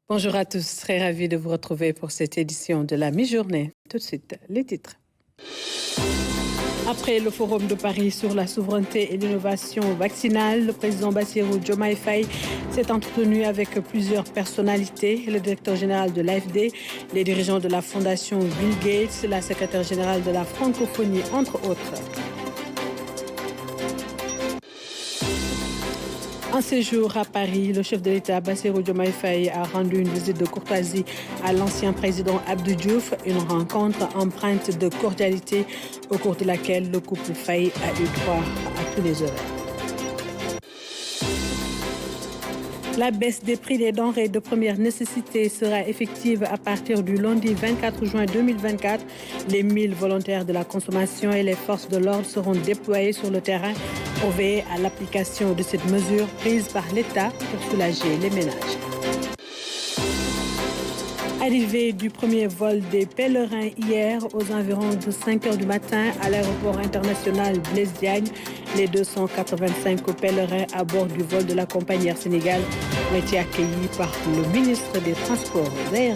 Bonjour à tous, très ravi de vous retrouver pour cette édition de la mi-journée. Tout de suite, les titres. Après le forum de Paris sur la souveraineté et l'innovation vaccinale, le président Bassirou Diomaye Faye s'est entretenu avec plusieurs personnalités, le directeur général de l'AFD, les dirigeants de la fondation Bill Gates, la secrétaire générale de la francophonie, entre autres. En séjour à Paris, le chef de l'État Bassirou Diomaye Faye a rendu une visite de courtoisie à l'ancien président Abdou Diouf, une rencontre empreinte de cordialité au cours de laquelle le couple Faye a eu droit à tous les honneurs. La baisse des prix des denrées de première nécessité sera effective à partir du lundi 24 juin 2024. Les 1000 volontaires de la consommation et les forces de l'ordre seront déployés sur le terrain pour veiller à l'application de cette mesure prise par l'État pour soulager les ménages. Arrivée du premier vol des pèlerins hier aux environs de 5 h du matin à l'aéroport international Blaise Diagne, les 285 pèlerins à bord du vol de la compagnie Air Sénégal ont été accueillis par le ministre des Transports aériens.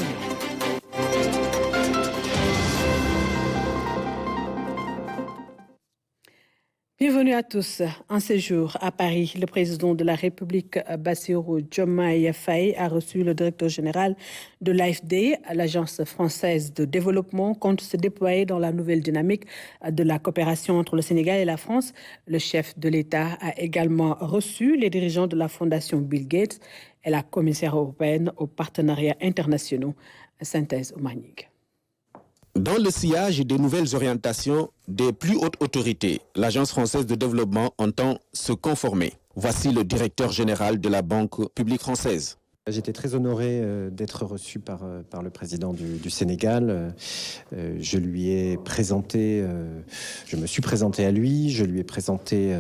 Bienvenue à tous. En séjour à Paris, le président de la République, Bassirou Diomaye Faye, a reçu le directeur général de l'AFD. L'Agence française de développement compte se déployer dans la nouvelle dynamique de la coopération entre le Sénégal et la France. Le chef de l'État a également reçu les dirigeants de la fondation Bill Gates et la commissaire européenne aux partenariats internationaux, Synthèse Oumanigue. Dans le sillage des nouvelles orientations des plus hautes autorités, l'Agence française de développement entend se conformer. Voici le directeur général de la Banque publique française. J'étais très honoré d'être reçu par le président du Sénégal. Je lui ai présenté, je me suis présenté à lui, je lui ai présenté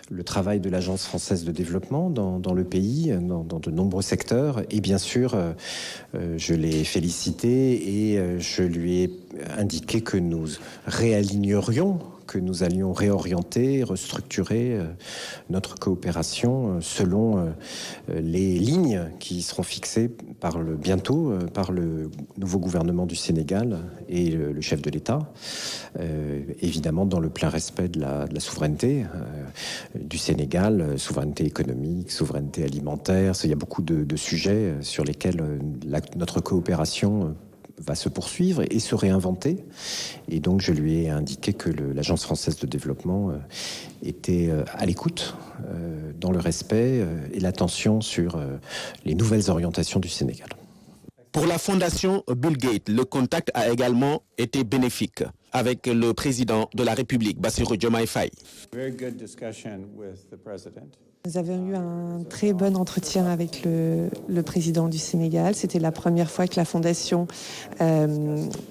le travail de l'Agence française de développement dans le pays, dans de nombreux secteurs. Et bien sûr, je l'ai félicité et je lui ai indiqué que nous réalignerions, que nous allions réorienter, restructurer notre coopération selon les lignes qui seront fixées bientôt par le nouveau gouvernement du Sénégal et le chef de l'État, évidemment dans le plein respect de la souveraineté du Sénégal, souveraineté économique, souveraineté alimentaire. Il y a beaucoup de sujets sur lesquels notre coopération va se poursuivre et se réinventer. Et donc, je lui ai indiqué que l'Agence française de développement était à l'écoute, dans le respect et l'attention sur les nouvelles orientations du Sénégal. Pour la fondation Bill Gates, le contact a également été bénéfique avec le président de la République, Bassirou Diomaye Faye. Nous avons eu un très bon entretien avec le président du Sénégal. C'était la première fois que la Fondation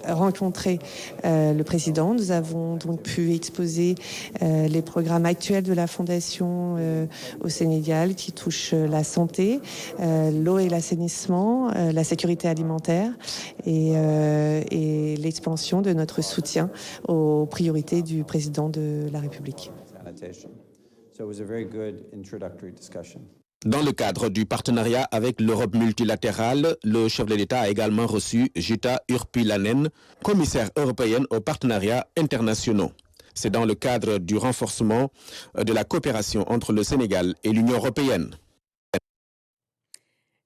rencontrait le président. Nous avons donc pu exposer les programmes actuels de la Fondation au Sénégal qui touchent la santé, l'eau et l'assainissement, la sécurité alimentaire et l'expansion de notre soutien aux priorités du président de la République. Dans le cadre du partenariat avec l'Europe multilatérale, le chef de l'État a également reçu Jutta Urpilainen, commissaire européenne aux partenariats internationaux. C'est dans le cadre du renforcement de la coopération entre le Sénégal et l'Union européenne.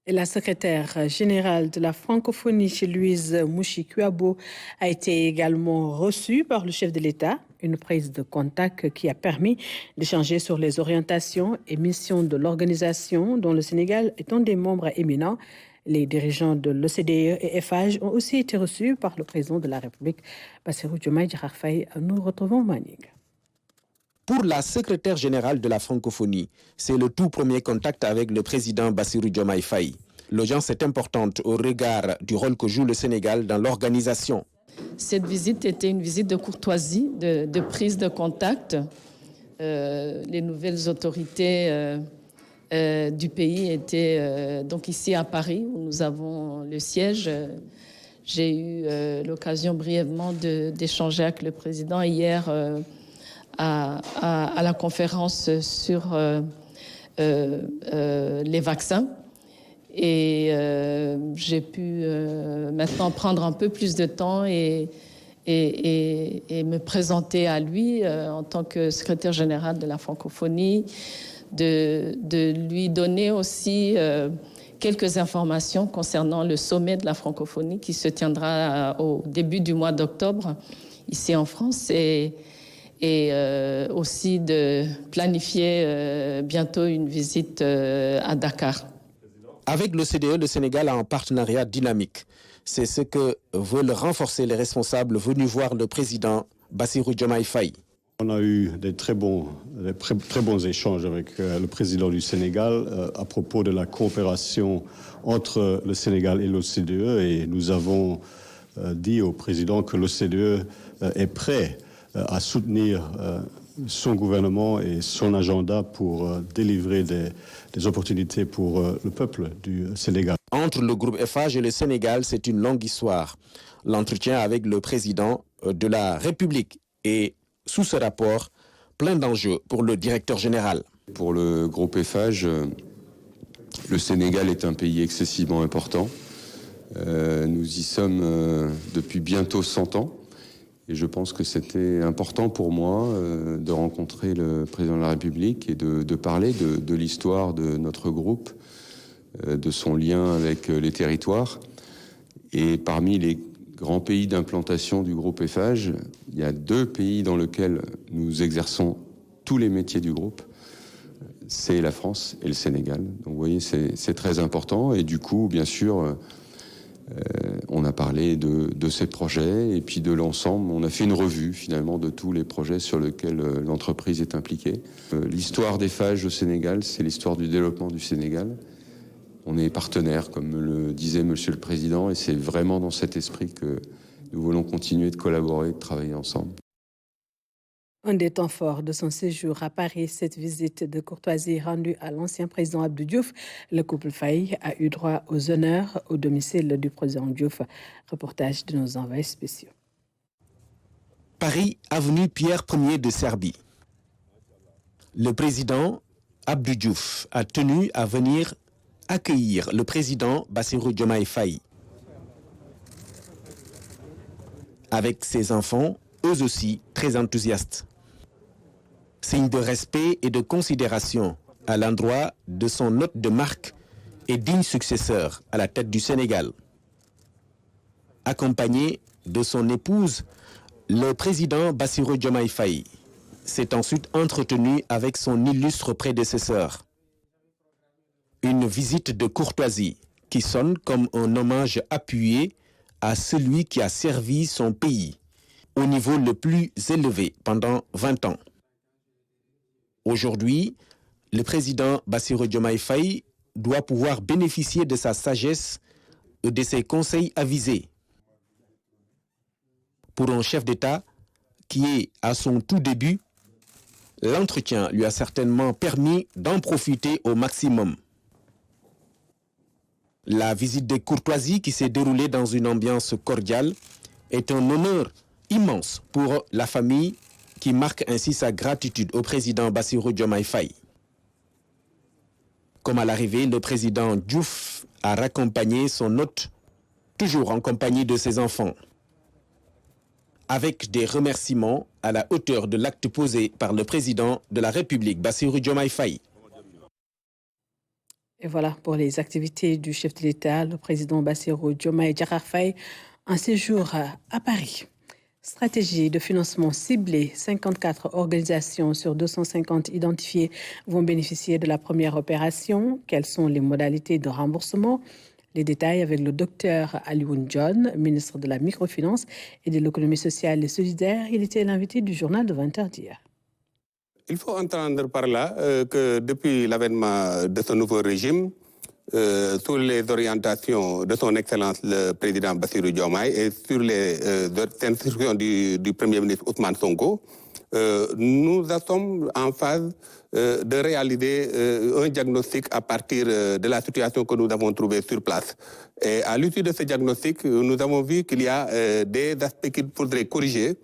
Et la secrétaire générale de la francophonie, Louise Mouchi-Kuabo, a été également reçue par le chef de l'État. Une prise de contact qui a permis d'échanger sur les orientations et missions de l'organisation dont le Sénégal est un des membres éminents. Les dirigeants de l'OCDE et FH ont aussi été reçus par le président de la République, Bassirou Diomaye Faye. Nous retrouvons Manig. Pour la secrétaire générale de la francophonie, c'est le tout premier contact avec le président Bassirou Diomaye Faye. L'audience est importante au regard du rôle que joue le Sénégal dans l'organisation. Cette visite était une visite de courtoisie, de prise de contact. Les nouvelles autorités du pays étaient donc ici à Paris, où nous avons le siège. J'ai eu l'occasion brièvement d'échanger avec le président hier à la conférence sur les vaccins. j'ai pu maintenant prendre un peu plus de temps et me présenter à lui en tant que secrétaire général de la francophonie, de lui donner aussi quelques informations concernant le sommet de la francophonie qui se tiendra au début du mois d'octobre ici en France et aussi de planifier bientôt une visite à Dakar. Avec l'OCDE, le Sénégal a un partenariat dynamique. C'est ce que veulent renforcer les responsables venus voir le président Bassirou Diomaye Faye. On a eu des très bons échanges avec le président du Sénégal à propos de la coopération entre le Sénégal et l'OCDE et nous avons dit au président que l'OCDE est prêt à soutenir son gouvernement et son agenda pour délivrer des opportunités pour le peuple du Sénégal. Entre le groupe Eiffage et le Sénégal, c'est une longue histoire. L'entretien avec le président de la République est, sous ce rapport, plein d'enjeux pour le directeur général. Pour le groupe Eiffage, le Sénégal est un pays excessivement important. Nous y sommes depuis bientôt 100 ans. Et je pense que c'était important pour moi de rencontrer le président de la République et de parler de l'histoire de notre groupe, de son lien avec les territoires. Et parmi les grands pays d'implantation du groupe Eiffage, il y a 2 pays dans lesquels nous exerçons tous les métiers du groupe. C'est la France et le Sénégal. Donc vous voyez, c'est très important. Et du coup, bien sûr, on a parlé de ces projets et puis de l'ensemble. On a fait une revue finalement de tous les projets sur lesquels l'entreprise est impliquée. L'histoire d'Eiffage au Sénégal, c'est l'histoire du développement du Sénégal. On est partenaires, comme le disait Monsieur le Président, et c'est vraiment dans cet esprit que nous voulons continuer de collaborer, de travailler ensemble. Un des temps forts de son séjour à Paris, cette visite de courtoisie rendue à l'ancien président Abdou Diouf, le couple Faye a eu droit aux honneurs au domicile du président Diouf. Reportage de nos envoyés spéciaux. Paris, avenue Pierre Ier de Serbie. Le président Abdou Diouf a tenu à venir accueillir le président Bassirou Diomaye Faye. Avec ses enfants, eux aussi très enthousiastes. Signe de respect et de considération à l'endroit de son hôte de marque et digne successeur à la tête du Sénégal. Accompagné de son épouse, le président Bassirou Diomaye Faye s'est ensuite entretenu avec son illustre prédécesseur. Une visite de courtoisie qui sonne comme un hommage appuyé à celui qui a servi son pays au niveau le plus élevé pendant 20 ans. Aujourd'hui, le président Bassirou Diomaye Faye doit pouvoir bénéficier de sa sagesse et de ses conseils avisés. Pour un chef d'État qui est à son tout début, l'entretien lui a certainement permis d'en profiter au maximum. La visite de courtoisie qui s'est déroulée dans une ambiance cordiale est un honneur immense pour la famille qui marque ainsi sa gratitude au président Bassirou Diomaye Faye. Comme à l'arrivée, le président Diouf a raccompagné son hôte, toujours en compagnie de ses enfants, avec des remerciements à la hauteur de l'acte posé par le président de la République, Bassirou Diomaye Faye. Et voilà pour les activités du chef de l'État, le président Bassirou Diomaye Diakhar Faye, un séjour à Paris. Stratégie de financement ciblée, 54 organisations sur 250 identifiées vont bénéficier de la première opération. Quelles sont les modalités de remboursement? Les détails avec le docteur Alioune John, ministre de la Microfinance et de l'Économie sociale et solidaire. Il était l'invité du journal de 20h d'hier. Il faut entendre par là que depuis l'avènement de ce nouveau régime, sous les orientations de son Excellence le président Bassirou Diomaye et sur les instructions du Premier ministre Ousmane Sonko, nous sommes en phase de réaliser un diagnostic à partir de la situation que nous avons trouvée sur place. Et à l'issue de ce diagnostic, nous avons vu qu'il y a des aspects qu'il faudrait corriger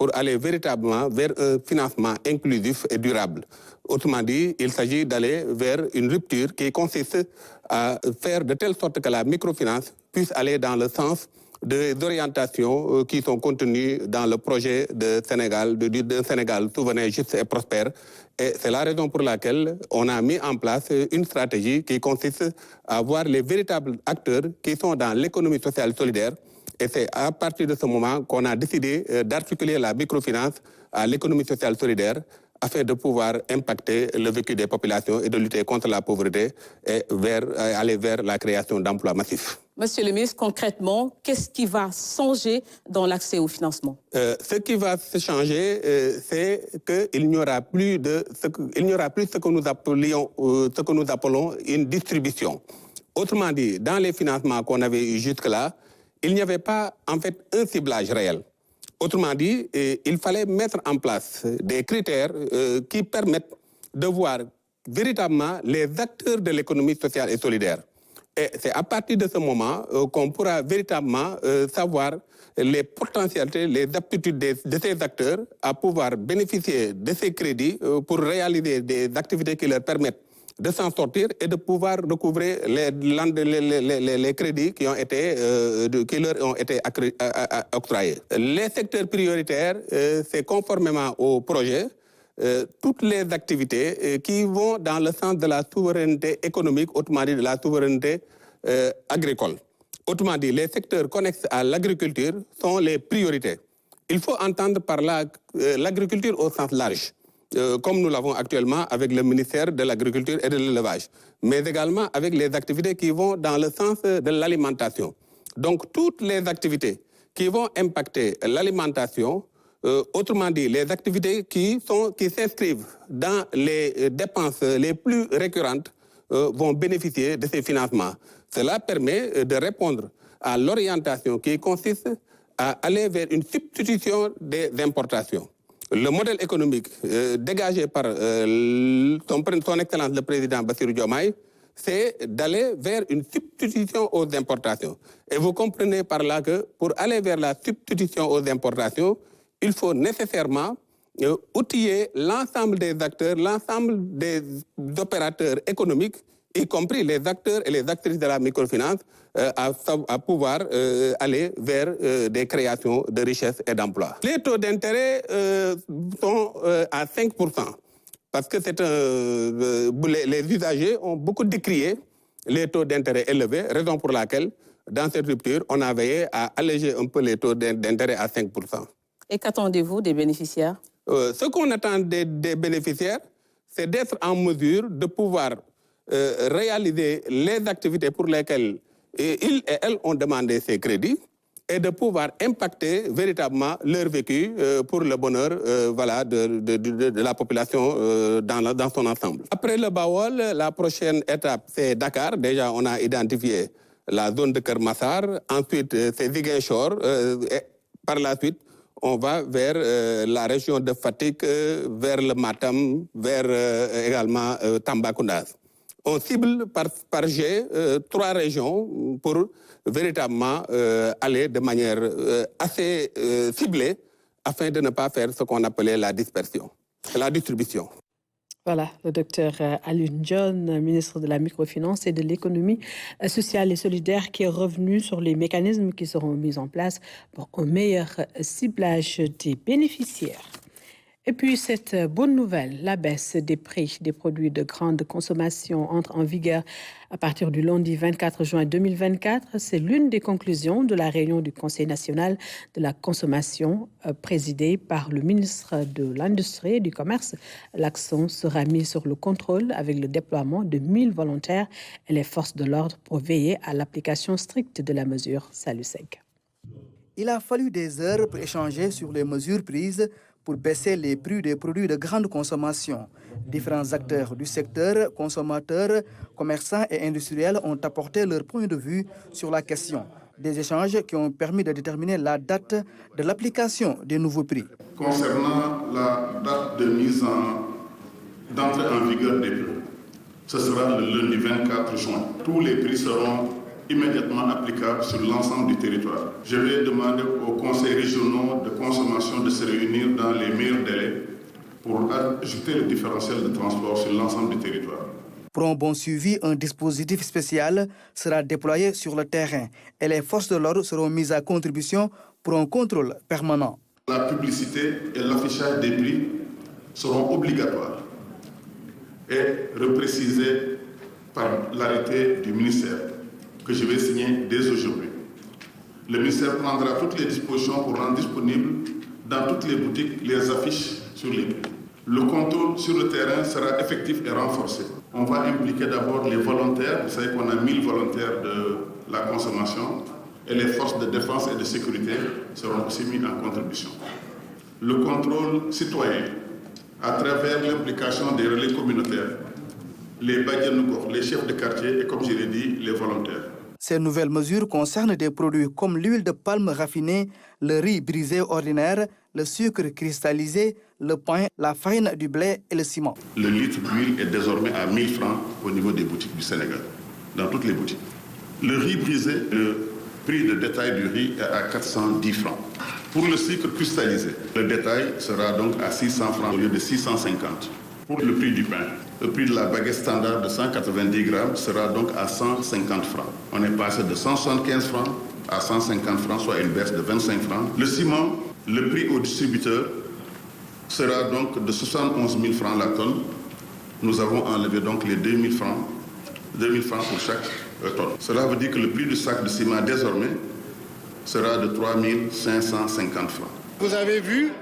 pour aller véritablement vers un financement inclusif et durable. Autrement dit, il s'agit d'aller vers une rupture qui consiste à faire de telle sorte que la microfinance puisse aller dans le sens des orientations qui sont contenues dans le projet de Sénégal, d'un Sénégal souverain, juste et prospère. Et c'est la raison pour laquelle on a mis en place une stratégie qui consiste à voir les véritables acteurs qui sont dans l'économie sociale solidaire. Et c'est à partir de ce moment qu'on a décidé d'articuler la microfinance à l'économie sociale solidaire afin de pouvoir impacter le vécu des populations et de lutter contre la pauvreté et aller vers la création d'emplois massifs. Monsieur le ministre, concrètement, qu'est-ce qui va changer dans l'accès au financement? Ce qui va se changer, c'est qu'il n'y aura plus ce que nous appelons une distribution. Autrement dit, dans les financements qu'on avait eu jusque-là, il n'y avait pas en fait un ciblage réel. Autrement dit, il fallait mettre en place des critères qui permettent de voir véritablement les acteurs de l'économie sociale et solidaire. Et c'est à partir de ce moment qu'on pourra véritablement savoir les potentialités, les aptitudes de ces acteurs à pouvoir bénéficier de ces crédits pour réaliser des activités qui leur permettent de s'en sortir et de pouvoir recouvrer les crédits qui leur ont été octroyés. Les secteurs prioritaires, c'est conformément au projet, toutes les activités qui vont dans le sens de la souveraineté économique, autrement dit de la souveraineté agricole. Autrement dit, les secteurs connexes à l'agriculture sont les priorités. Il faut entendre par là l'agriculture au sens large. Comme nous l'avons actuellement avec le ministère de l'Agriculture et de l'Élevage, mais également avec les activités qui vont dans le sens de l'alimentation. Donc, toutes les activités qui vont impacter l'alimentation, autrement dit, les activités qui s'inscrivent dans les dépenses les plus récurrentes, vont bénéficier de ces financements. Cela permet de répondre à l'orientation qui consiste à aller vers une substitution des importations. Le modèle économique dégagé par son Excellence le Président Bassirou Diomaye, c'est d'aller vers une substitution aux importations. Et vous comprenez par là que pour aller vers la substitution aux importations, il faut nécessairement outiller l'ensemble des acteurs, l'ensemble des opérateurs économiques, y compris les acteurs et les actrices de la microfinance, à pouvoir aller vers des créations de richesses et d'emplois. Les taux d'intérêt sont à 5%, parce que les usagers ont beaucoup décrié les taux d'intérêt élevés, raison pour laquelle, dans cette rupture, on a veillé à alléger un peu les taux d'intérêt à 5%. Et qu'attendez-vous des bénéficiaires? Ce qu'on attend des bénéficiaires, c'est d'être en mesure de pouvoir réaliser les activités pour lesquelles ils et elles ont demandé ces crédits et de pouvoir impacter véritablement leur vécu pour le bonheur de la population dans son ensemble. Après le Bawol, la prochaine étape, c'est Dakar. Déjà, on a identifié la zone de Keur Massar. Ensuite, c'est Ziguinchor. Et par la suite, on va vers la région de Fatick, vers le Matam, vers également Tambacounda. On cible par G 3 régions pour véritablement aller de manière assez ciblée afin de ne pas faire ce qu'on appelait la dispersion, la distribution. Voilà, le docteur Alioune John, ministre de la Microfinance et de l'Économie sociale et solidaire, qui est revenu sur les mécanismes qui seront mis en place pour un meilleur ciblage des bénéficiaires. Et puis, cette bonne nouvelle, la baisse des prix des produits de grande consommation entre en vigueur à partir du lundi 24 juin 2024. C'est l'une des conclusions de la réunion du Conseil national de la consommation présidée par le ministre de l'Industrie et du Commerce. L'accent sera mis sur le contrôle avec le déploiement de 1000 volontaires et les forces de l'ordre pour veiller à l'application stricte de la mesure. Salut Sec. Il a fallu des heures pour échanger sur les mesures prises pour baisser les prix des produits de grande consommation. Différents acteurs du secteur, consommateurs, commerçants et industriels ont apporté leur point de vue sur la question. Des échanges qui ont permis de déterminer la date de l'application des nouveaux prix. Concernant la date de mise d'entrée en vigueur des prix, ce sera le lundi 24 juin. Tous les prix seront immédiatement applicable sur l'ensemble du territoire. Je vais demander aux conseils régionaux de consommation de se réunir dans les meilleurs délais pour ajouter le différentiel de transport sur l'ensemble du territoire. Pour un bon suivi, un dispositif spécial sera déployé sur le terrain et les forces de l'ordre seront mises à contribution pour un contrôle permanent. La publicité et l'affichage des prix seront obligatoires et reprécisés par l'arrêté du ministère que je vais signer dès aujourd'hui. Le ministère prendra toutes les dispositions pour rendre disponibles dans toutes les boutiques les affiches sur les prix. Le contrôle sur le terrain sera effectif et renforcé. On va impliquer d'abord les volontaires. Vous savez qu'on a 1000 volontaires de la consommation et les forces de défense et de sécurité seront aussi mis en contribution. Le contrôle citoyen à travers l'implication des relais communautaires, les badianougors, les chefs de quartier et, comme je l'ai dit, les volontaires. Ces nouvelles mesures concernent des produits comme l'huile de palme raffinée, le riz brisé ordinaire, le sucre cristallisé, le pain, la farine du blé et le ciment. Le litre d'huile est désormais à 1000 francs au niveau des boutiques du Sénégal, dans toutes les boutiques. Le riz brisé, le prix de détail du riz est à 410 francs. Pour le sucre cristallisé, le détail sera donc à 600 francs au lieu de 650. Pour le prix du pain, le prix de la baguette standard de 190 grammes sera donc à 150 francs. On est passé de 175 francs à 150 francs, soit une baisse de 25 francs. Le ciment, le prix au distributeur sera donc de 71 000 francs la tonne. Nous avons enlevé donc les 2 000 francs pour chaque tonne. Cela veut dire que le prix du sac de ciment désormais sera de 3 550 francs. Vous avez vu,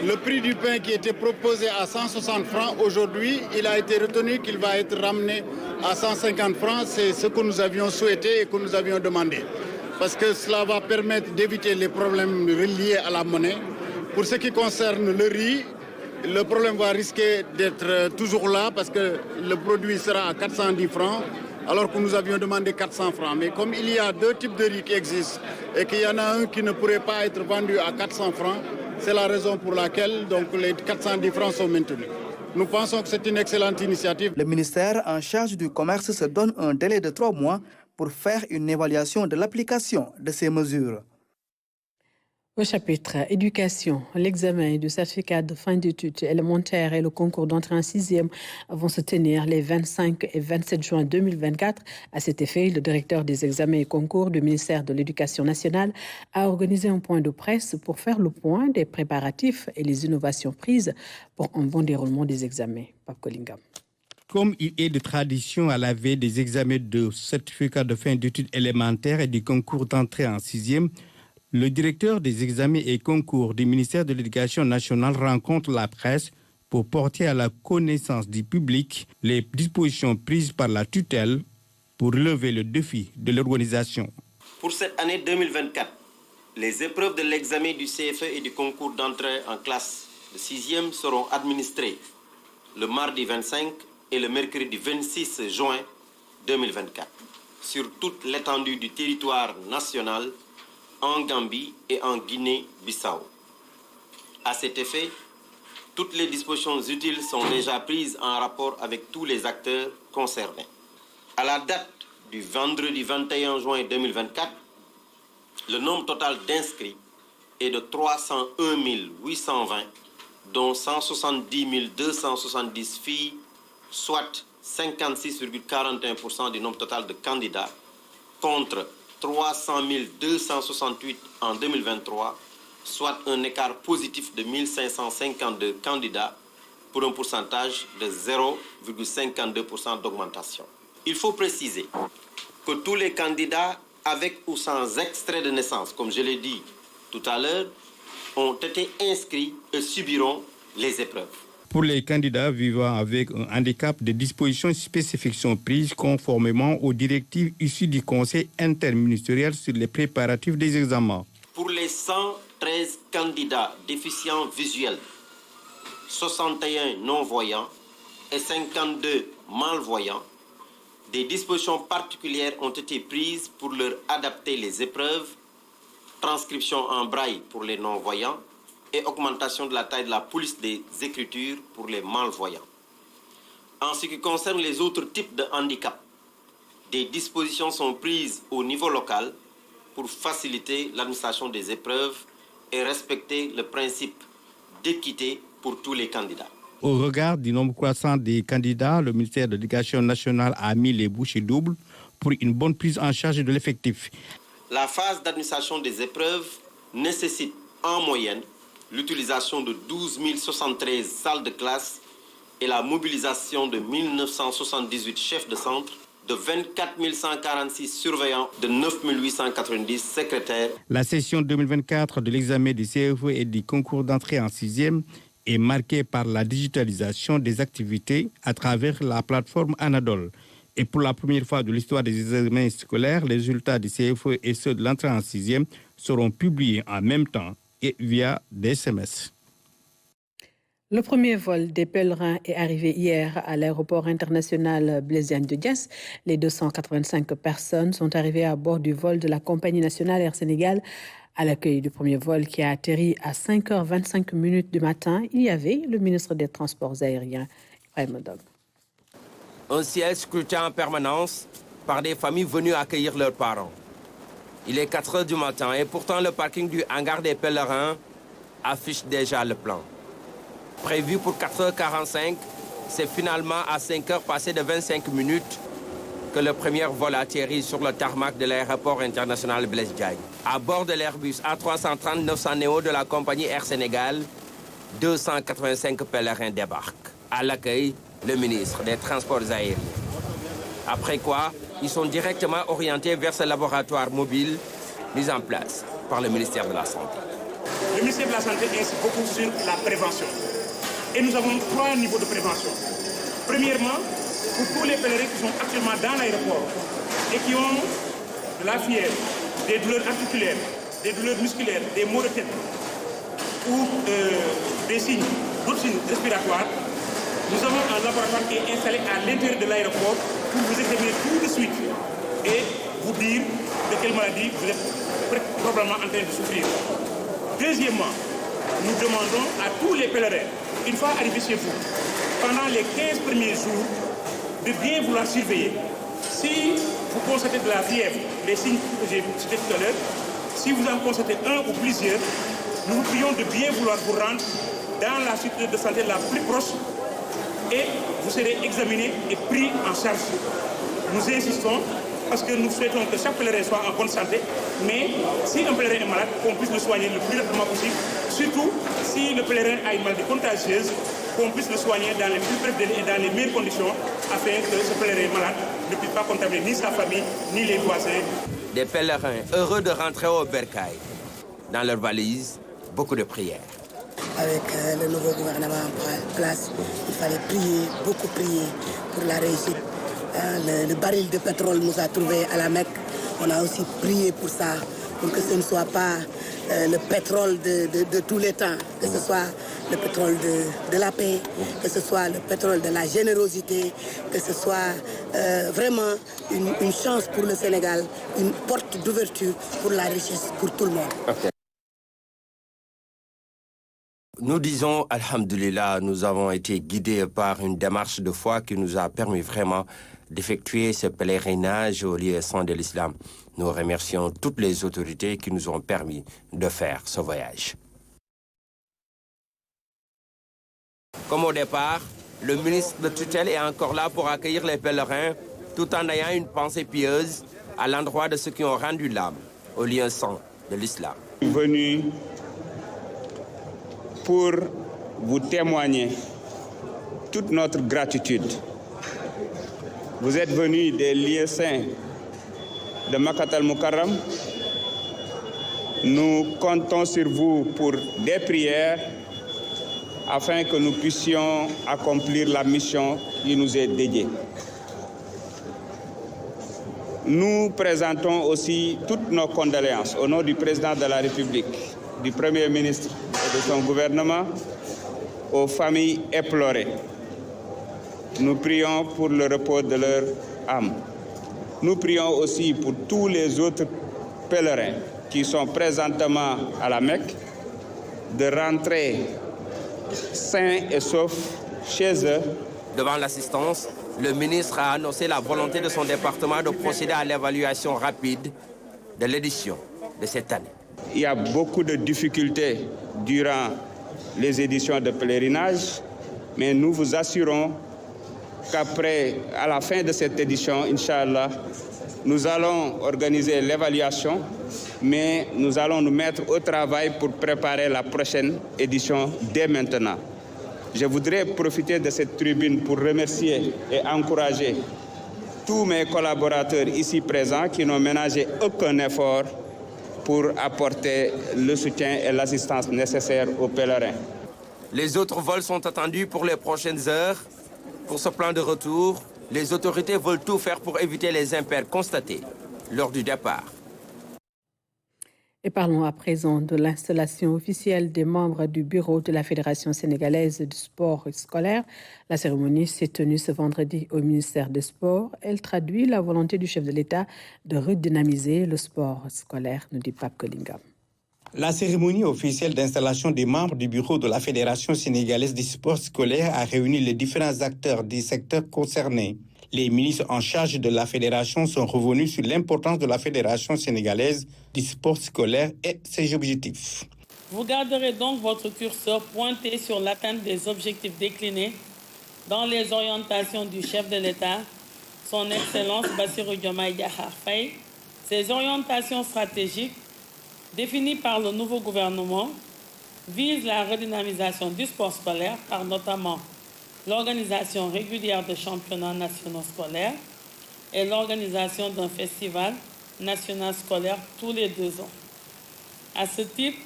le prix du pain qui était proposé à 160 francs, aujourd'hui, il a été retenu qu'il va être ramené à 150 francs. C'est ce que nous avions souhaité et que nous avions demandé. Parce que cela va permettre d'éviter les problèmes liés à la monnaie. Pour ce qui concerne le riz, le problème va risquer d'être toujours là parce que le produit sera à 410 francs. Alors que nous avions demandé 400 francs. Mais comme il y a deux types de riz qui existent et qu'il y en a un qui ne pourrait pas être vendu à 400 francs, c'est la raison pour laquelle donc, les 410 francs sont maintenus. Nous pensons que c'est une excellente initiative. Le ministère en charge du commerce se donne un délai de 3 mois pour faire une évaluation de l'application de ces mesures. Au chapitre éducation, l'examen du certificat de fin d'études élémentaires et le concours d'entrée en 6e vont se tenir les 25 et 27 juin 2024. À cet effet, le directeur des examens et concours du ministère de l'Éducation nationale a organisé un point de presse pour faire le point des préparatifs et les innovations prises pour un bon déroulement des examens. Pape Kolingam. Comme il est de tradition à la veille des examens de certificat de fin d'études élémentaires et du concours d'entrée en 6e, le directeur des examens et concours du ministère de l'Éducation nationale rencontre la presse pour porter à la connaissance du public les dispositions prises par la tutelle pour relever le défi de l'organisation. Pour cette année 2024, les épreuves de l'examen du CFE et du concours d'entrée en classe de 6e seront administrées le mardi 25 et le mercredi 26 juin 2024 sur toute l'étendue du territoire national, en Gambie et en Guinée-Bissau. À cet effet, toutes les dispositions utiles sont déjà prises en rapport avec tous les acteurs concernés. À la date du vendredi 21 juin 2024, le nombre total d'inscrits est de 301 820, dont 170 270 filles, soit 56,41% du nombre total de candidats, contre 300 268 en 2023, soit un écart positif de 1552 candidats pour un pourcentage de 0,52% d'augmentation. Il faut préciser que tous les candidats avec ou sans extrait de naissance, comme je l'ai dit tout à l'heure, ont été inscrits et subiront les épreuves. Pour les candidats vivant avec un handicap, des dispositions spécifiques sont prises conformément aux directives issues du Conseil interministériel sur les préparatifs des examens. Pour les 113 candidats déficients visuels, 61 non-voyants et 52 malvoyants, des dispositions particulières ont été prises pour leur adapter les épreuves, transcription en braille pour les non-voyants, et augmentation de la taille de la police des écritures pour les malvoyants. En ce qui concerne les autres types de handicap, des dispositions sont prises au niveau local pour faciliter l'administration des épreuves et respecter le principe d'équité pour tous les candidats. Au regard du nombre croissant des candidats, le ministère de l'Éducation nationale a mis les bouchées doubles pour une bonne prise en charge de l'effectif. La phase d'administration des épreuves nécessite en moyenne l'utilisation de 12 073 salles de classe et la mobilisation de 1978 chefs de centre, de 24 146 surveillants, de 9 890 secrétaires. La session 2024 de l'examen du CFE et du concours d'entrée en 6e est marquée par la digitalisation des activités à travers la plateforme Anadol. Et pour la première fois de l'histoire des examens scolaires, les résultats du CFE et ceux de l'entrée en 6e seront publiés en même temps et via des SMS. Le premier vol des pèlerins est arrivé hier à l'aéroport international Blaise Diagne de Diass. Les 285 personnes sont arrivées à bord du vol de la compagnie nationale Air Sénégal. À l'accueil du premier vol qui a atterri à 5h25 du matin, il y avait le ministre des Transports aériens, Ibrahima Dog. Un ciel scruté en permanence par des familles venues accueillir leurs parents. Il est 4h du matin et pourtant le parking du hangar des pèlerins affiche déjà le plan. Prévu pour 4h45, c'est finalement à 5h passées de 25 minutes que le premier vol atterrit sur le tarmac de l'aéroport international Blaise Diagne. À bord de l'Airbus A330-900 Neo de la compagnie Air Sénégal, 285 pèlerins débarquent. À l'accueil, le ministre des Transports aériens. Après quoi, ils sont directement orientés vers ce laboratoire mobile mis en place par le ministère de la Santé. Le ministère de la Santé insiste beaucoup sur la prévention. Et nous avons 3 niveaux de prévention. Premièrement, pour tous les pèlerins qui sont actuellement dans l'aéroport et qui ont de la fièvre, des douleurs articulaires, des douleurs musculaires, des maux de tête ou des signes, d'autres signes respiratoires, nous avons un laboratoire qui est installé à l'intérieur de l'aéroport pour vous examiner tout de suite et vous dire de quelle maladie vous êtes probablement en train de souffrir. Deuxièmement, nous demandons à tous les pèlerins, une fois arrivés chez vous, pendant les 15 premiers jours, de bien vouloir surveiller. Si vous constatez de la fièvre, les signes que j'ai cités tout à l'heure, si vous en constatez un ou plusieurs, nous vous prions de bien vouloir vous rendre dans la structure de santé la plus proche et vous serez examiné et pris en charge. Nous insistons parce que nous souhaitons que chaque pèlerin soit en bonne santé, mais si un pèlerin est malade, qu'on puisse le soigner le plus rapidement possible, surtout si le pèlerin a une maladie contagieuse, qu'on puisse le soigner dans les plus brefs délais et dans les meilleures conditions, afin que ce pèlerin malade ne puisse pas contaminer ni sa famille, ni les voisins. Des pèlerins heureux de rentrer au bercail. Dans leurs valises, beaucoup de prières. Avec le nouveau gouvernement en place, il fallait prier, beaucoup prier pour la réussite. Le baril de pétrole nous a trouvés à la Mecque. On a aussi prié pour ça, pour que ce ne soit pas le pétrole de tous les temps, que ce soit le pétrole de la paix, que ce soit le pétrole de la générosité, que ce soit vraiment une chance pour le Sénégal, une porte d'ouverture pour la richesse pour tout le monde. Okay. Nous disons, alhamdoulilah, nous avons été guidés par une démarche de foi qui nous a permis vraiment d'effectuer ce pèlerinage au lieu saint de l'islam. Nous remercions toutes les autorités qui nous ont permis de faire ce voyage. Comme au départ, le ministre de tutelle est encore là pour accueillir les pèlerins tout en ayant une pensée pieuse à l'endroit de ceux qui ont rendu l'âme au lieu saint de l'islam. Venu pour vous témoigner toute notre gratitude. Vous êtes venus des lieux saints de Makkat al-Mukarram. Nous comptons sur vous pour des prières afin que nous puissions accomplir la mission qui nous est dédiée. Nous présentons aussi toutes nos condoléances au nom du président de la République, du Premier ministre et de son gouvernement, aux familles éplorées. Nous prions pour le repos de leur âme. Nous prions aussi pour tous les autres pèlerins qui sont présentement à la Mecque de rentrer sains et saufs chez eux. Devant l'assistance, Le ministre a annoncé la volonté de son département de procéder à l'évaluation rapide de l'édition de cette année. Il y a beaucoup de difficultés durant les éditions de pèlerinage, mais nous vous assurons qu'après, à la fin de cette édition, Inch'Allah, nous allons organiser l'évaluation, mais nous allons nous mettre au travail pour préparer la prochaine édition dès maintenant. Je voudrais profiter de cette tribune pour remercier et encourager tous mes collaborateurs ici présents qui n'ont ménagé aucun effort pour apporter le soutien et l'assistance nécessaires aux pèlerins. Les autres vols sont attendus pour les prochaines heures. Pour ce plan de retour, les autorités veulent tout faire pour éviter les impairs constatés lors du départ. Et parlons à présent de l'installation officielle des membres du bureau de la Fédération sénégalaise du sport scolaire. La cérémonie s'est tenue ce vendredi au ministère des Sports. Elle traduit la volonté du chef de l'État de redynamiser le sport scolaire, nous dit Pape Kolingam. La cérémonie officielle d'installation des membres du bureau de la Fédération sénégalaise du sport scolaire a réuni les différents acteurs des secteurs concernés. Les ministres en charge de la fédération sont revenus sur l'importance de la Fédération sénégalaise du sport scolaire et ses objectifs. Vous garderez donc votre curseur pointé sur l'atteinte des objectifs déclinés dans les orientations du chef de l'État, son Excellence Bassirou Diomaye Diakhar Faye. Ces orientations stratégiques, définies par le nouveau gouvernement, visent la redynamisation du sport scolaire par notamment l'organisation régulière de championnats nationaux scolaires et l'organisation d'un festival national scolaire tous les 2 ans. À ce titre,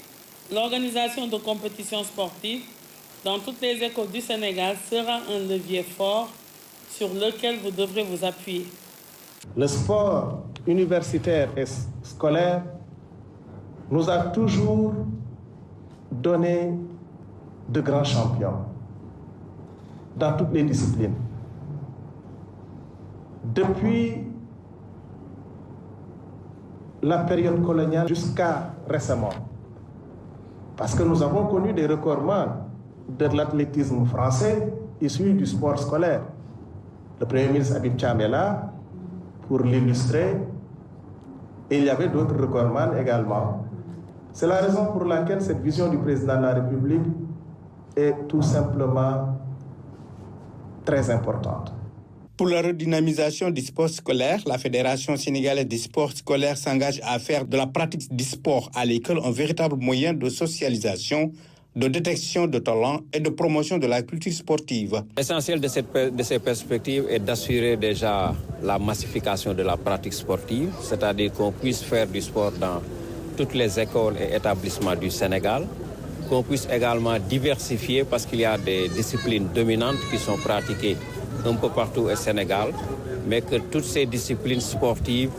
l'organisation de compétitions sportives dans toutes les écoles du Sénégal sera un levier fort sur lequel vous devrez vous appuyer. Le sport universitaire et scolaire nous a toujours donné de grands champions dans toutes les disciplines. Depuis la période coloniale jusqu'à récemment, parce que nous avons connu des recordmans de l'athlétisme français issus du sport scolaire. Le Premier ministre Habib Thiam est là pour l'illustrer, et il y avait d'autres recordmans également. C'est la raison pour laquelle cette vision du président de la République est tout simplement très importante. Pour la redynamisation du sport scolaire, la Fédération sénégalaise du sport scolaire s'engage à faire de la pratique du sport à l'école un véritable moyen de socialisation, de détection de talents et de promotion de la culture sportive. L'essentiel de ces perspectives est d'assurer déjà la massification de la pratique sportive, c'est-à-dire qu'on puisse faire du sport dans toutes les écoles et établissements du Sénégal, qu'on puisse également diversifier parce qu'il y a des disciplines dominantes qui sont pratiquées un peu partout au Sénégal, mais que toutes ces disciplines sportives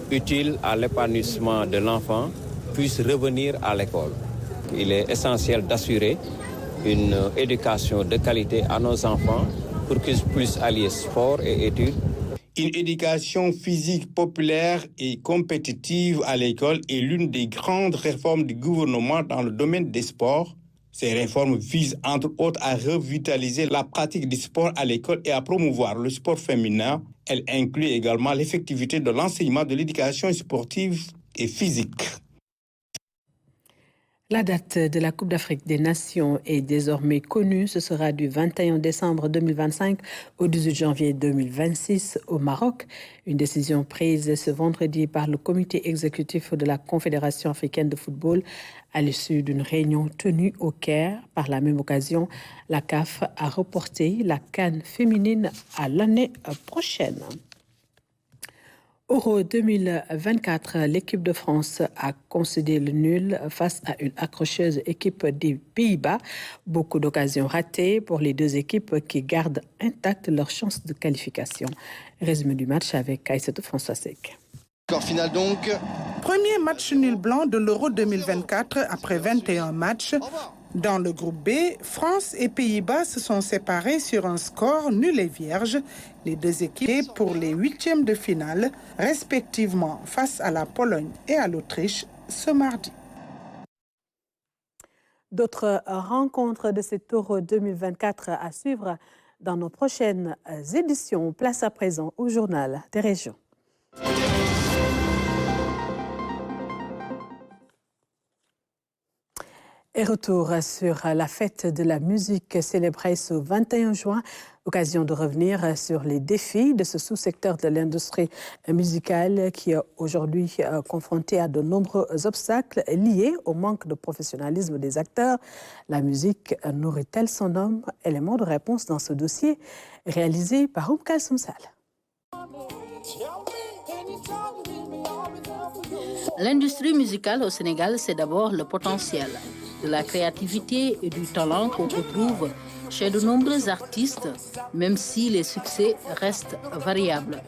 utiles à l'épanouissement de l'enfant puissent revenir à l'école. Il est essentiel d'assurer une éducation de qualité à nos enfants pour qu'ils puissent allier sport et études. Une éducation physique populaire et compétitive à l'école est l'une des grandes réformes du gouvernement dans le domaine des sports. Ces réformes visent entre autres à revitaliser la pratique du sport à l'école et à promouvoir le sport féminin. Elle inclut également l'effectivité de l'enseignement de l'éducation sportive et physique. La date de la Coupe d'Afrique des Nations est désormais connue. Ce sera du 21 décembre 2025 au 18 janvier 2026 au Maroc. Une décision prise ce vendredi par le comité exécutif de la Confédération africaine de football à l'issue d'une réunion tenue au Caire. Par la même occasion, la CAF a reporté la CAN féminine à l'année prochaine. Euro 2024, l'équipe de France a concédé le nul face à une accrocheuse équipe des Pays-Bas. Beaucoup d'occasions ratées pour les deux équipes qui gardent intactes leurs chances de qualification. Résumé du match avec Aïssatou François Sec. Score final donc. Premier match nul blanc de l'Euro 2024 après 21 matchs. Dans le groupe B, France et Pays-Bas se sont séparés sur un score nul et vierge. Les deux équipes pour les huitièmes de finale, respectivement face à la Pologne et à l'Autriche ce mardi. D'autres rencontres de cet Euro 2024 à suivre dans nos prochaines éditions. Place à présent au journal des régions. Et retour sur la fête de la musique célébrée ce 21 juin. Occasion de revenir sur les défis de ce sous-secteur de l'industrie musicale qui est aujourd'hui confronté à de nombreux obstacles liés au manque de professionnalisme des acteurs. La musique nourrit-elle son homme? Élément de réponse dans ce dossier réalisé par Oumkal Soumsal. L'industrie musicale au Sénégal, c'est d'abord le potentiel, de la créativité et du talent qu'on retrouve chez de nombreux artistes, même si les succès restent variables.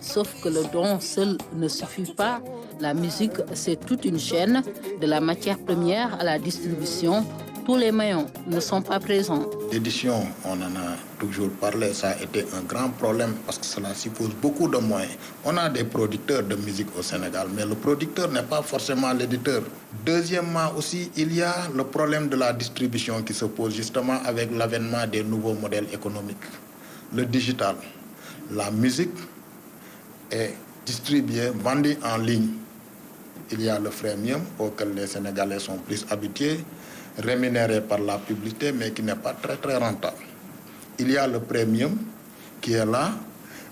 Sauf que le don seul ne suffit pas. La musique, c'est toute une chaîne, de la matière première à la distribution. Tous les maillons ne sont pas présents. L'édition, on en a toujours parlé, ça a été un grand problème parce que cela suppose beaucoup de moyens. On a des producteurs de musique au Sénégal, mais le producteur n'est pas forcément l'éditeur. Deuxièmement aussi, il y a le problème de la distribution qui se pose justement avec l'avènement des nouveaux modèles économiques. Le digital, la musique est distribuée, vendue en ligne. Il y a le freemium auquel les Sénégalais sont plus habitués, rémunéré par la publicité, mais qui n'est pas très rentable. Il y a le premium qui est là,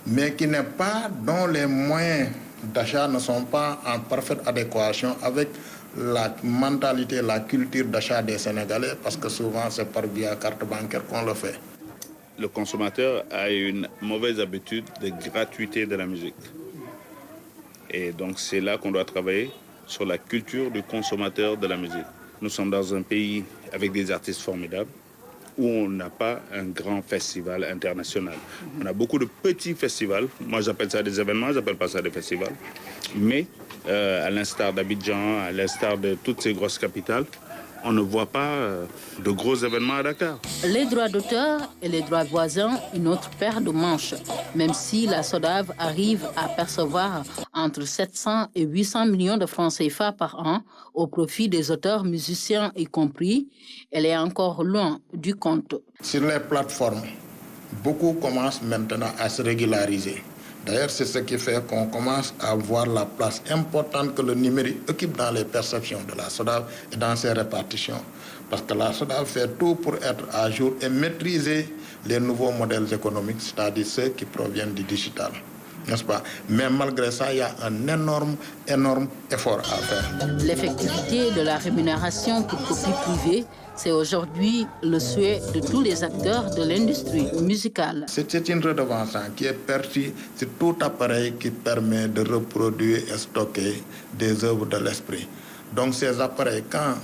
mais qui n'est pas, dont les moyens d'achat ne sont pas en parfaite adéquation avec la mentalité, la culture d'achat des Sénégalais, parce que souvent c'est par via carte bancaire qu'on le fait. Le consommateur a une mauvaise habitude de gratuité de la musique. Et donc c'est là qu'on doit travailler sur la culture du consommateur de la musique. Nous sommes dans un pays avec des artistes formidables où on n'a pas un grand festival international. On a beaucoup de petits festivals. Moi, j'appelle ça des événements, je n'appelle pas ça des festivals. Mais à l'instar d'Abidjan, à l'instar de toutes ces grosses capitales, on ne voit pas de gros événements à Dakar. Les droits d'auteur et les droits voisins, une autre paire de manches. Même si la SODAV arrive à percevoir entre 700 et 800 millions de francs CFA par an au profit des auteurs, musiciens y compris, elle est encore loin du compte. Sur les plateformes, beaucoup commencent maintenant à se régulariser. D'ailleurs, c'est ce qui fait qu'on commence à voir la place importante que le numérique occupe dans les perceptions de la SODAV et dans ses répartitions. Parce que la SODAV fait tout pour être à jour et maîtriser les nouveaux modèles économiques, c'est-à-dire ceux qui proviennent du digital. N'est-ce pas? Mais malgré ça, il y a un énorme effort à faire. L'effectivité de la rémunération pour copie privée, c'est aujourd'hui le souhait de tous les acteurs de l'industrie musicale. C'est une redevance qui est perçue sur tout appareil qui permet de reproduire et stocker des œuvres de l'esprit. Donc ces appareils, quand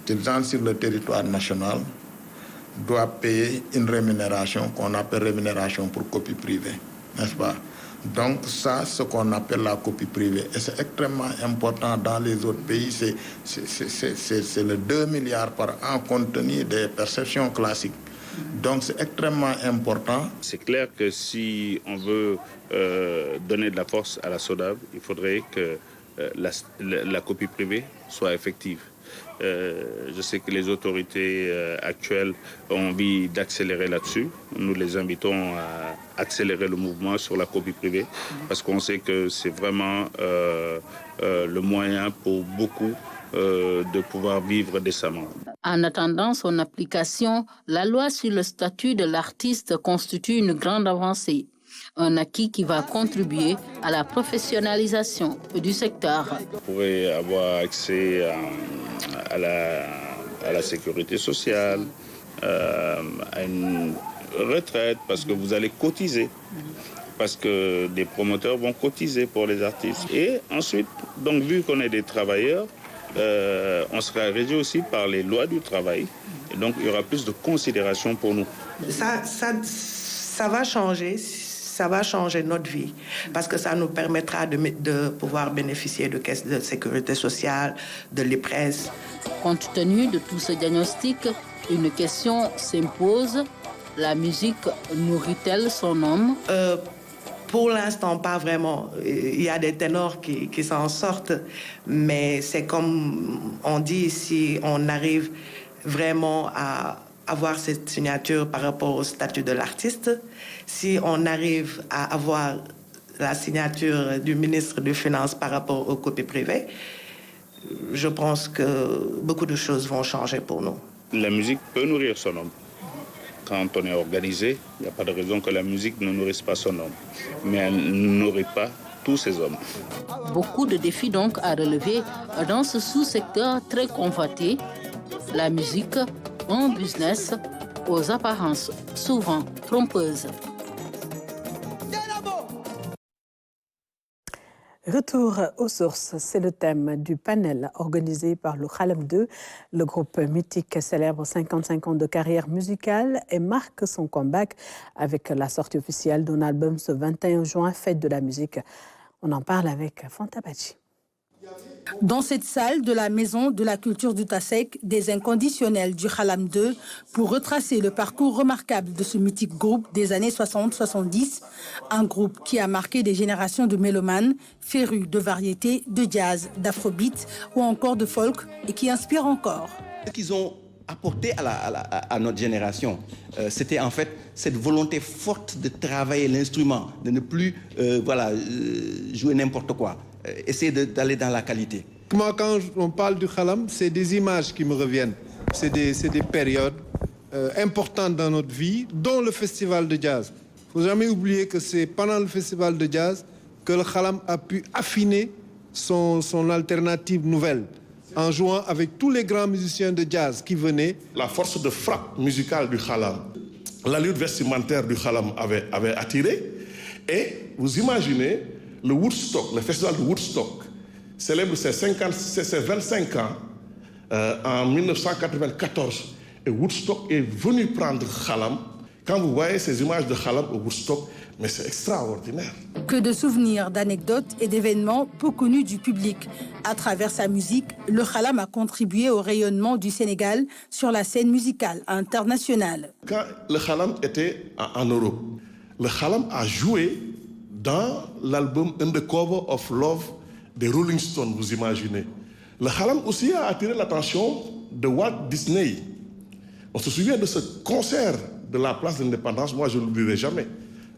ils entrent sur le territoire national, doivent payer une rémunération qu'on appelle rémunération pour copie privée, n'est-ce pas? Donc ça, ce qu'on appelle la copie privée. Et c'est extrêmement important dans les autres pays. C'est le 2 milliards par an compte tenu des perceptions classiques. Donc c'est extrêmement important. C'est clair que si on veut donner de la force à la SODAV, il faudrait que la copie privée soit effective. Je sais que les autorités actuelles ont envie d'accélérer là-dessus. Nous les invitons à accélérer le mouvement sur la copie privée parce qu'on sait que c'est vraiment le moyen pour beaucoup de pouvoir vivre décemment. En attendant son application, la loi sur le statut de l'artiste constitue une grande avancée. Un acquis qui va contribuer à la professionnalisation du secteur. Vous pourrez avoir accès à la sécurité sociale, à une retraite, parce que vous allez cotiser, parce que des promoteurs vont cotiser pour les artistes. Et ensuite, donc vu qu'on est des travailleurs, on sera régi aussi par les lois du travail. Et donc il y aura plus de considération pour nous. Ça va changer. Ça va changer notre vie parce que ça nous permettra de pouvoir bénéficier de caisses de sécurité sociale, de l'IPRES. Compte tenu de tout ce diagnostic, une question s'impose. La musique nourrit-elle son homme? Pour l'instant, pas vraiment. Il y a des ténors qui s'en sortent, mais c'est comme on dit, si on arrive vraiment à avoir cette signature par rapport au statut de l'artiste, si on arrive à avoir la signature du ministre des Finances par rapport aux copies privées, je pense que beaucoup de choses vont changer pour nous. La musique peut nourrir son homme. Quand on est organisé, il n'y a pas de raison que la musique ne nourrisse pas son homme. Mais elle ne nourrit pas tous ses hommes. Beaucoup de défis donc à relever dans ce sous-secteur très convoité. La musique, un business aux apparences souvent trompeuses. Retour aux sources, c'est le thème du panel organisé par le Khalam 2. Le groupe mythique célèbre 55 ans de carrière musicale et marque son comeback avec la sortie officielle d'un album ce 21 juin, Fête de la musique. On en parle avec Fanta Badji. Dans cette salle de la Maison de la Culture du Tassek, des inconditionnels du Khalam 2 pour retracer le parcours remarquable de ce mythique groupe des années 60-70, un groupe qui a marqué des générations de mélomanes, férus de variétés, de jazz, d'afrobeat ou encore de folk et qui inspire encore. Ce qu'ils ont apporté à notre génération, c'était en fait cette volonté forte de travailler l'instrument, de ne plus jouer n'importe quoi. Essayer d'aller dans la qualité. Moi, quand on parle du Khalam, c'est des images qui me reviennent. C'est des périodes importantes dans notre vie, dont le festival de jazz. Il ne faut jamais oublier que c'est pendant le festival de jazz que le Khalam a pu affiner son alternative nouvelle, en jouant avec tous les grands musiciens de jazz qui venaient. La force de frappe musicale du Khalam, l'allure vestimentaire du Khalam avait attiré. Et vous imaginez, le Woodstock, le festival de Woodstock, célèbre ses 25 ans en 1994. Et Woodstock est venu prendre Khalam. Quand vous voyez ces images de Khalam au Woodstock, mais c'est extraordinaire. Que de souvenirs, d'anecdotes et d'événements peu connus du public. À travers sa musique, le Khalam a contribué au rayonnement du Sénégal sur la scène musicale internationale. Quand le Khalam était en Europe, le Khalam a joué dans l'album Undercover of Love des Rolling Stones, vous imaginez. Le Khalam aussi a attiré l'attention de Walt Disney. On se souvient de ce concert de la place d'Indépendance, moi je ne l'oublierai jamais.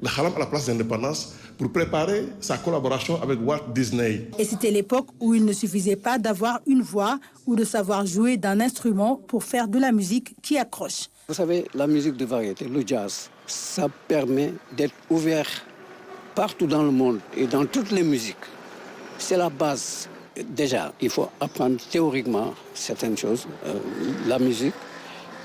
Le Khalam à la place d'Indépendance pour préparer sa collaboration avec Walt Disney. Et c'était l'époque où il ne suffisait pas d'avoir une voix ou de savoir jouer d'un instrument pour faire de la musique qui accroche. Vous savez, la musique de variété, le jazz, ça permet d'être ouvert partout dans le monde et dans toutes les musiques. C'est la base. Déjà, il faut apprendre théoriquement certaines choses, la musique,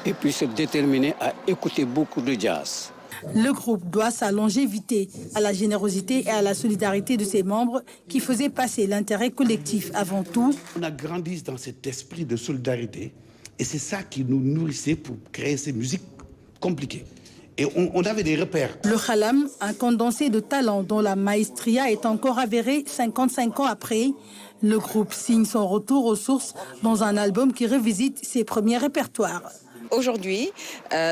et puis se déterminer à écouter beaucoup de jazz. Le groupe doit sa longévité à la générosité et à la solidarité de ses membres qui faisaient passer l'intérêt collectif avant tout. On a grandi dans cet esprit de solidarité et c'est ça qui nous nourrissait pour créer ces musiques compliquées. Et on avait des repères. Le Khalam, un condensé de talents dont la maestria est encore avérée 55 ans après. Le groupe signe son retour aux sources dans un album qui revisite ses premiers répertoires. Aujourd'hui,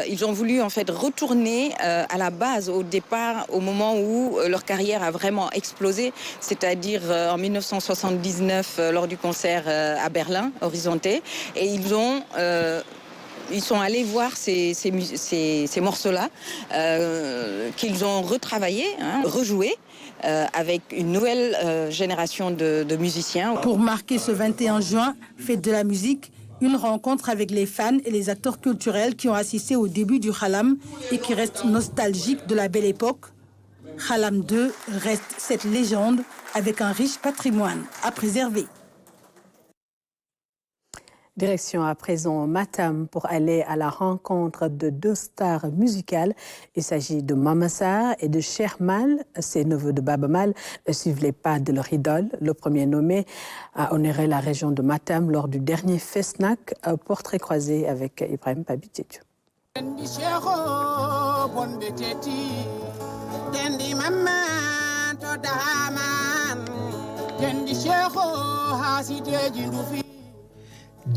ils ont voulu en fait retourner à la base, au départ, au moment où leur carrière a vraiment explosé, c'est-à-dire en 1979 lors du concert à Berlin, Horizonte, et ils sont allés voir ces morceaux-là qu'ils ont retravaillés, rejoués. Avec une nouvelle génération de musiciens. Pour marquer ce 21 juin, fête de la musique, une rencontre avec les fans et les acteurs culturels qui ont assisté au début du Khalam et qui restent nostalgiques de la belle époque. Khalam 2 reste cette légende avec un riche patrimoine à préserver. Direction à présent Matam pour aller à la rencontre de deux stars musicales. Il s'agit de Mama Sarr et de Cheikh Mal. Ces neveux de Baba Mal suivent les pas de leur idole. Le premier nommé a honoré la région de Matam lors du dernier Fesnac. Portrait croisé avec Ibrahim Pabitiétu.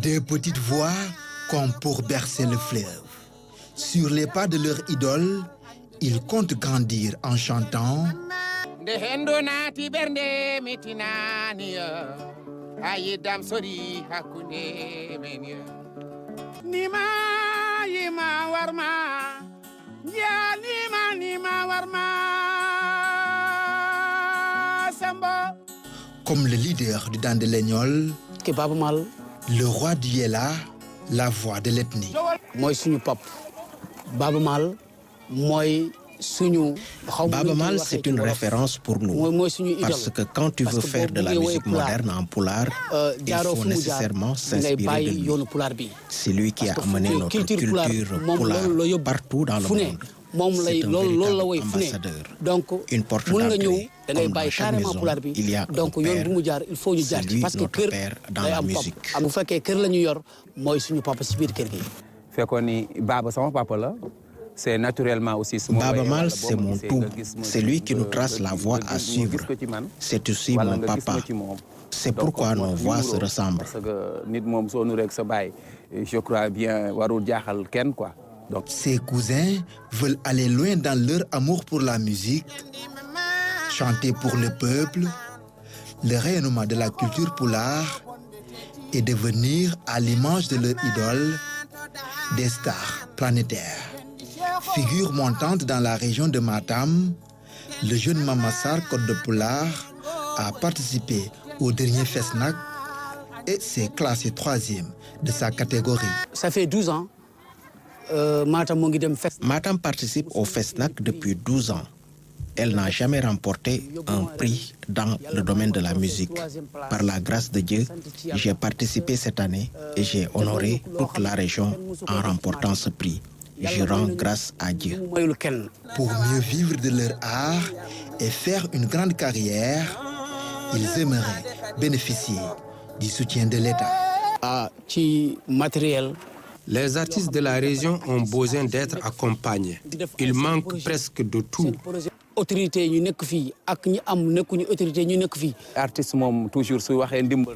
Deux petites voix comme pour bercer le fleuve. Sur les pas de leur idole, ils comptent grandir en chantant. Comme le leader du Dandelégnol, le roi du Yela, la voix de l'ethnie. Baba Mal, c'est une référence pour nous, parce que quand tu veux faire de la musique moderne en pulaar, il faut nécessairement s'inspirer de lui. C'est lui qui a amené notre culture pulaar partout dans le monde. C'est un véritable ambassadeur. Une porte d'entrée, comme dans chaque maison, il y a un père. C'est lui notre père dans la musique. C'est naturellement aussi Baba Mal, c'est mon tout. C'est lui qui nous trace la voie à suivre. C'est aussi mon papa. C'est pourquoi nos voix se ressemblent. Je crois bien, quoi. Donc, ses cousins veulent aller loin dans leur amour pour la musique, chanter pour le peuple, le rayonnement de la culture pulaar et devenir, à l'image de leur idole, des stars planétaires. Figure montante dans la région de Matam, le jeune Mamassar Côte de Pulaar a participé au dernier Fesnac et s'est classé 3e de sa catégorie. Ça fait 12 ans. Matam participe au Fesnac depuis 12 ans. Elle n'a jamais remporté un prix dans le domaine de la musique. Par la grâce de Dieu, j'ai participé cette année et j'ai honoré toute la région en remportant ce prix. Je rends grâce à Dieu. Pour mieux vivre de leur art et faire une grande carrière, ils aimeraient bénéficier du soutien de l'État. Les artistes de la région ont besoin d'être accompagnés. Il manque presque de tout.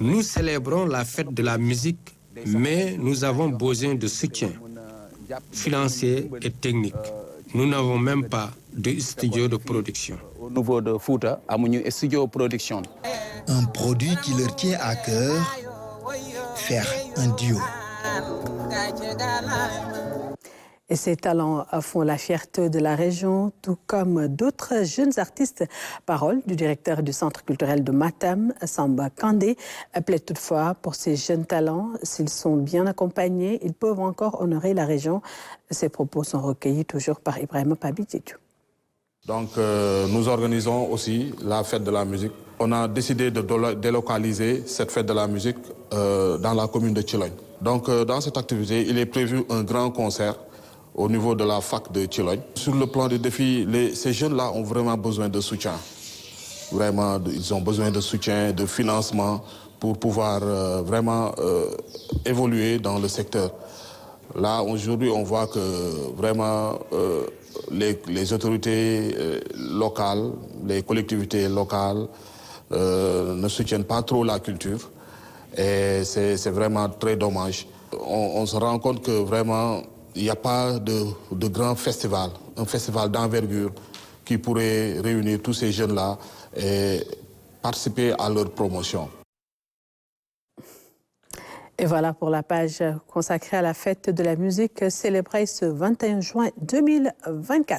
Nous célébrons la fête de la musique, mais nous avons besoin de soutien financier et technique. Nous n'avons même pas de studio de production. Au niveau de Fouta, amuñu studio production. Un produit qui leur tient à cœur, faire un duo. Et ces talents font la fierté de la région, tout comme d'autres jeunes artistes. Parole du directeur du Centre culturel de Matam, Samba Kandé, plaide toutefois pour ces jeunes talents. S'ils sont bien accompagnés, ils peuvent encore honorer la région. Ces propos sont recueillis toujours par Ibrahima Pabititou. Donc nous organisons aussi la fête de la musique. On a décidé de délocaliser cette fête de la musique dans la commune de Thilogne. Donc dans cette activité, il est prévu un grand concert au niveau de la fac de Thilogne. Sur le plan des défis, ces jeunes-là ont vraiment besoin de soutien. Vraiment, ils ont besoin de soutien, de financement pour pouvoir vraiment évoluer dans le secteur. Là, aujourd'hui, on voit que vraiment les autorités locales, les collectivités locales ne soutiennent pas trop la culture. Et c'est vraiment très dommage. On se rend compte que vraiment, il n'y a pas de grand festival, un festival d'envergure qui pourrait réunir tous ces jeunes-là et participer à leur promotion. Et voilà pour la page consacrée à la fête de la musique célébrée ce 21 juin 2024.